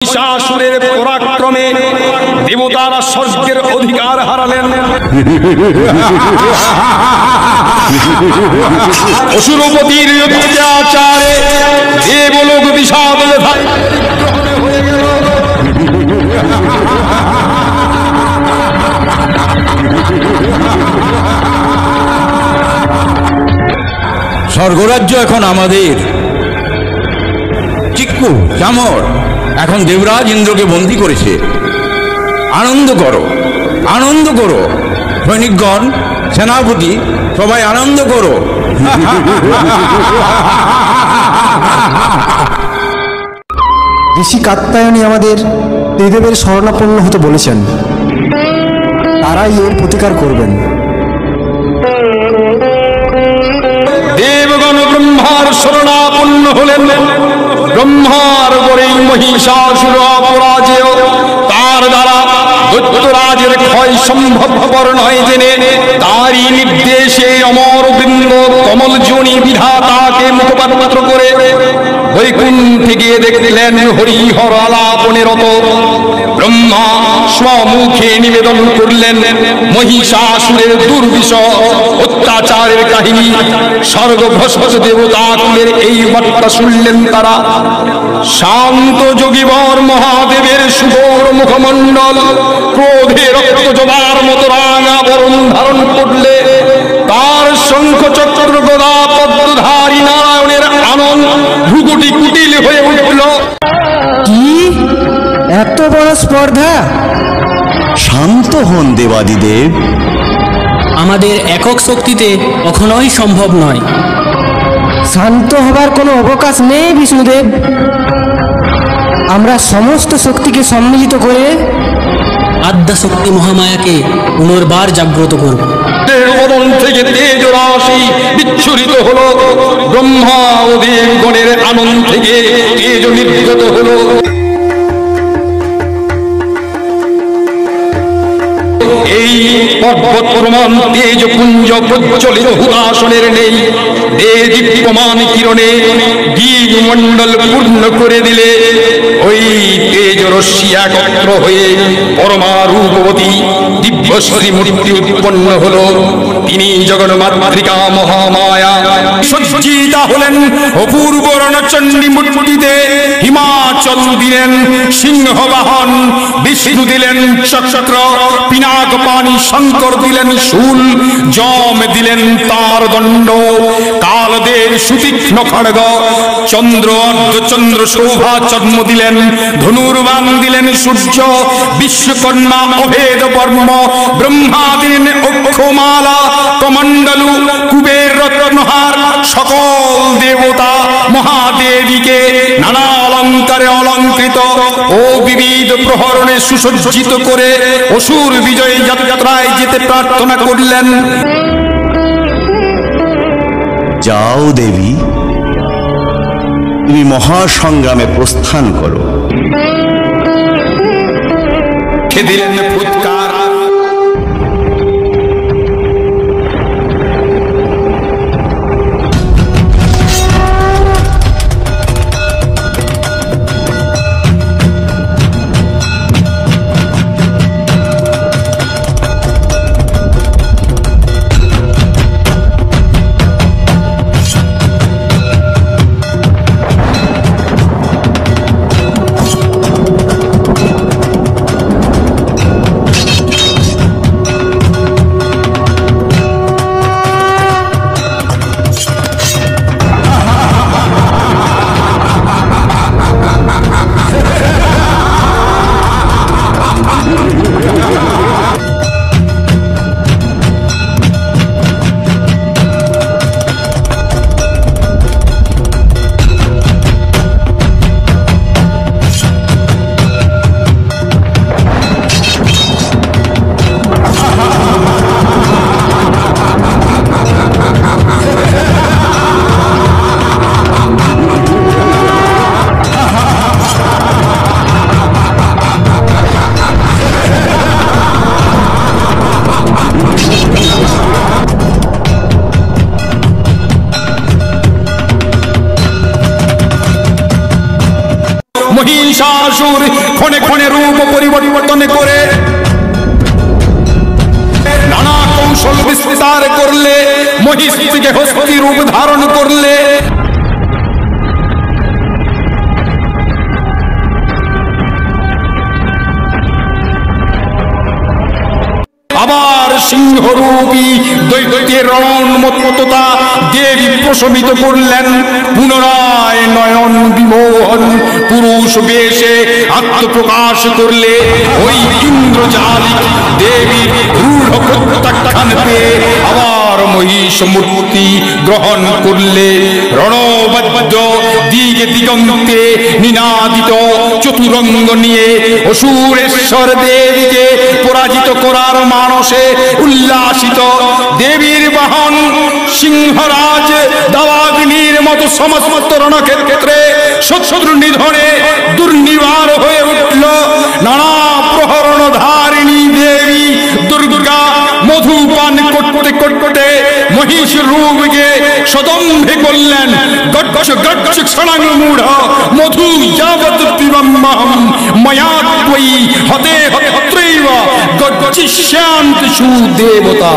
মহিষাসুরের পরাক্রমে দেবতারা স্বর্গের অধিকার হারালেন। অসুরপতির অত্যাচারে দেবলোক বিষাদে ভাই হয়ে গেল। স্বর্গরাজ্য এখন আমাদের। চিক্কু চামর এখন দেবরাজ ইন্দ্রকে বন্দী করেছে। আনন্দ করো, আনন্দ করো সৈনিকগণ, সেনাপতি সবাই আনন্দ করো। ঋষি কাত্যায়নী আমাদের দেবদেবের শরণাপন্ন হতে বলেছেন, তারাই এর প্রতিকার করবেন। দেবগণ ব্রহ্মার শরণাপন্ন হলেন। ব্রহ্মার পরেই মহিষাসুর অপরাজেয়, তার দ্বারা দৈত্যরাজের ক্ষয় সম্ভবপর নয় জেনে তারই নির্দেশে অমর বৃন্দ কমলজনী বিধাতাকে মুখপাত্র করে বৈকুণ্ঠে গিয়ে দেখলেন হরিহর আলাপনে রত। ব্রহ্মা স্বমুখে নিবেদন করলেন মহিষাসুরের দুর্বিষহ অত্যাচারের কাহিনী। স্বর্গভস্ম দেবতা কুলের এই বার্তা শুনলেন তারা। শান্ত যোগীবর মহাদেবের সুবর মুখমণ্ডল ক্রোধে রক্ত জবার মতো রাঙা বরণ ধারণ করলে তার শঙ্খ চক্র গদা পদ্মধারী নারায়ণের আনন্দ ভ্রুকুটি কুটিল হয়ে উঠল। কি এত বড় স্পর্ধা! শান্ত হন দেবাদিদেব, আমাদের একক শক্তিতে কখনোই সম্ভব নয়। শান্ত হবার কোনো অবকাশ নেই বিষ্ণুদেব। আমরা সমস্ত শক্তিকে সম্মিলিত করে আদ্যা শক্তি মহামায়াকে পুনর্বার জাগ্রত করব। বদন থেকে তেজ রাশি বিচ্ছুরিত হলো। ব্রহ্মা ও দেবগণের আনন্দ থেকে তেজ নির্গত হলো। এই পর্বত প্রমাণ তেজ পুঞ্জ প্রজ্বলিত হুতাসনের নেই দীপ্যমান কিরণে গীত মণ্ডল পূর্ণ করে দিলে ওই তেজ রশ্মি একত্র হয়ে পরমা রূপবতী দিব্যশ্রী মূর্তি উৎপন্ন হলো। তিনি জগন্মাতৃকা মহামায়া সজ্জিতা হলেন অপূর্ব রণচণ্ডী মূর্তিতে। হিমাচল দিলেন সিংহবাহন, বিষ্ণু দিলেন চক্র, পিনাক পানি শঙ্কর দিলেন শূল, যম দিলেন তার দণ্ড, কালদেব সুতীক্ষ্ণ খড়গ, চন্দ্র অর্ধচন্দ্র শোভা চর্ম দিলেন, ধনুর্বাণ দিলেন সূর্য, বিশ্বকর্মা অভেদ বর্ম, ব্রহ্মা দিলেন অক্ষমালা কমণ্ডলু, কুবের রত্নহার, সকল দেবতা মহাদেবীকে নানা অলঙ্কারে অলঙ্কৃত ও বিবিধ প্রহরণে সুসজ্জিত করে অসুর বিজয়ী যাত্রায় যেতে প্রার্থনা করলেন। যাও দেবী, তুমি মহাসংগ্রামে প্রস্থান করো। দিলেন ফুৎকার। ক্ষণে ক্ষণে রূপ পরিবর্তন করে নানা কৌশল বিস্তার করলে, মহিষ থেকে হস্তি রূপ ধারণ করলে, আবার সিংহরূপী দৈত্যের রণোন্মত্ততা দেবী প্রশমিত করলেন। পুনরায় নয়ন বিমোহন পুরুষ বেশে আত্মপ্রকাশ করলে ওই ইন্দ্রজালিক দেবীর রূঢ় প্রত্যাখ্যান পেয়ে আবার মহিষ মূর্তি গ্রহণ করলে। রণবাদ্য দিগে দিগন্তে নিনাদিত চতুরঙ্গ নিয়ে অসুরেশ্বর দেবীকে পরাজিত করার মানসে উল্লাসিত দেবীর বাহন সিংহরাজ দাবাগ্নির মতো সমস্ত রণক্ষেত্রে শত্রু নিধনে দুর্নিবার হয়ে উঠল। নানা প্রহরণধারিণী দেবী দুর্গা মধুপান করতে করতে মহিষ রূপকে সদম্ভে করলেন। গচ্ছ গচ্ছ ক্ষণাঙ্গমূঢ় মধু যাবৎ পিবম্মহম ময়া ত্বয়ি হতে হত্রৈব গচ্ছিষ্যান্তি সুদেবতা।